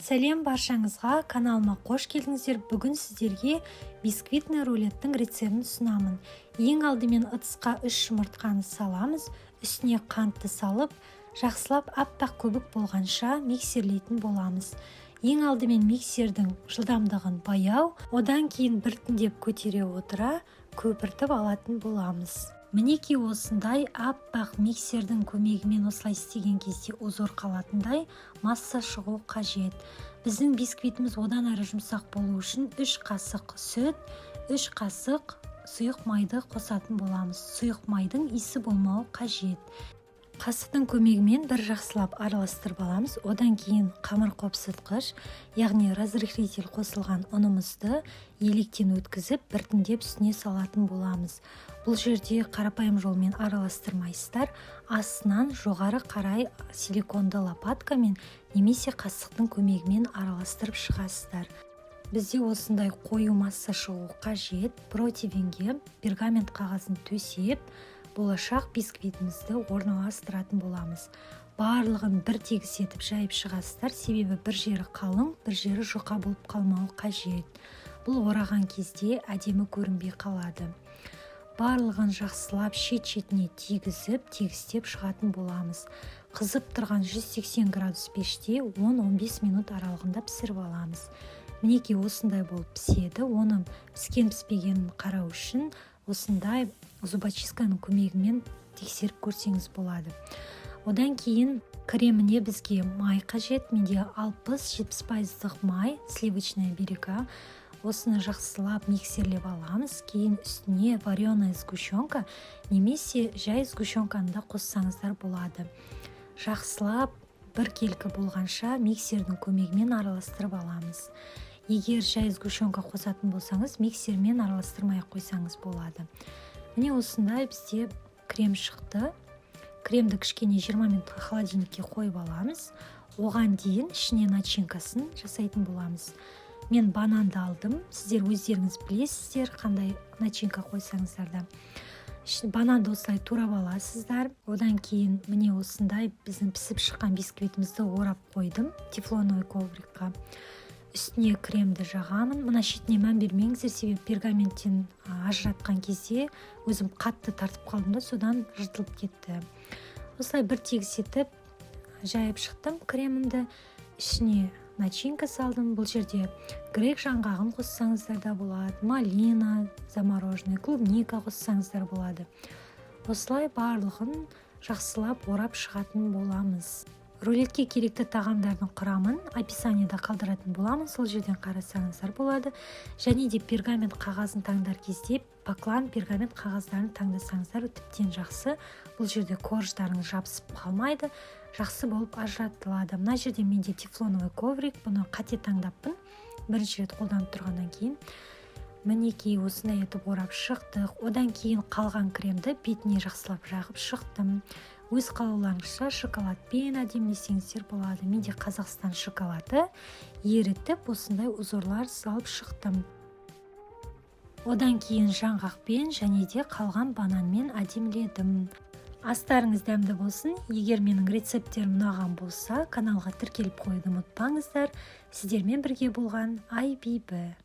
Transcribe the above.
Сәлем баршаңызға, каналыма қош келдіңіздер. Бүгін сіздерге бисквитный рулеттің рецептін ұсынамын. Ең алдымен ыдысқа 3 жұмыртқаны саламыз, үстіне қантты салып, жақсылап аппақ көбік болғанша миксерлейтін боламыз. Ең алдымен миксердің жылдамдығын баяу, одан кейін біртіндеп көтере отыра көпіртіп алатын боламыз. Мінеки осындай аппақ миксердің көмегімен осылай істеген кезде узор қалатындай масса шығу қажет. Біздің бисквитіміз одан әрі жұмсақ болу үшін 3 қасық сүт, 3 қасық сұйық майды қосатын боламыз. Сұйық майдың иісі болмауы қажет. Қасықтың көмегімен бір жақсылап араластырып аламыз. Одан кейін қамыр қопсытқыш, яғни разрыхлитель қосылған ұнымызды електен өткізіп, біртіндеп үстіне салатын боламыз. Бұл жерде қарапайым жолмен араластырмайсыздар, астынан жоғары қарай силиконды лопаткамен немесе қасықтың көмегімен араластырып шығасыздар. Бізде осындай қою масса шығу қажет. Противенге пергамент қағазын төсеп, болашақ бисквитімізді орналастыратын боламыз. Барлығын бір тегіс етіп жайып шығасыздар, себебі бір жері қалың, бір жері жұқа болып қалмауы қажет. Бұл ораған кезде әдемі көрінбей қалады. Барлығын жақсылап шет-шетіне тегістеп шығатын боламыз. Қызып тұрған 180 градус пеште 10-15 минут аралығында пісіріп аламыз. Мінеки осындай болып піседі. Оны піскен-піспегенін қарау үшін осындай зубочистканың көмегімен тексеріп көрсеңіз болады. Одан кейін креміне бізге май қажет. Менде 60-70% май, сливочная берега. Осыны жақсылап миксерлеп аламыз. Кейін үстіне вареная сгущенка немесе жай сгущенканы да қоссаңыздар болады. Жақсылап бір келкі болғанша миксердің көмегімен араластырып аламыз. Егер жай сгущенка қосатын болсаңыз, миксермен араластырмай қойсаңыз болады. Міне осындай бізде крем шықты. Кремді кішкене 20 минутқа холодильникке қойып аламыз. Оған дейін ішіне начинкасын жасайтын боламыз. Мен бананды алдым. Сіздер өздеріңіз білесіздер, қандай начинка қойсаңыздар да. Бананды осылай турап аласыздар. Одан кейін міне осындай біздің пісіп шыққан бисквитімізді орап қойдым тефлоновый коврикқа. Үстіне кремді жағамын. Мына шетіне мән бермеңіздер, себебі пергаменттен ажыратқан кезде өзім қатты тартып қалдым да, содан жыртылып кетті. Осылай бір тегіс етіп жайып шықтым кремімді. Ішіне начинка салдым. Бұл жерде грек жаңғағын қоссаңыздар да болады, малина, замороженный, клубника қоссаңыздар болады. Осылай барлығын жақсылап орап шығатын боламыз. Рулетке керекті тағамдардың құрамын описаниеда қалдыратын боламын, сол жерден қарасаңыздар болады. Және де пергамент қағазын таңдар кезде баклан пергамент қағаздарын таңдасаңыздар тіптен жақсы. Бұл жерде корждарың жабысып қалмайды, жақсы болып ажыратылады. Мына жерде менде тефлоновый коврик, бұны қате таңдаппын. Бірінші рет қолданып тұрғаннан кейін. Мінеки осындай етіп орап шықтық. Одан кейін қалған кремді бетіне жақсылап жағып шықтым. Өз қалауларыңызша шоколадпен әдемілесеңіздер болады. Менде Қазақстан шоколады ерітіп осындай узорлар салып шықтым. Одан кейін жаңғақпен және де қалған бананмен әдеміледім. Астарыңыз дәмді болсын. Егер менің рецепттерім ұнаған болса, каналға тіркеліп қоюды ұмытпаңыздар. Сіздермен бірге болған Айбибі.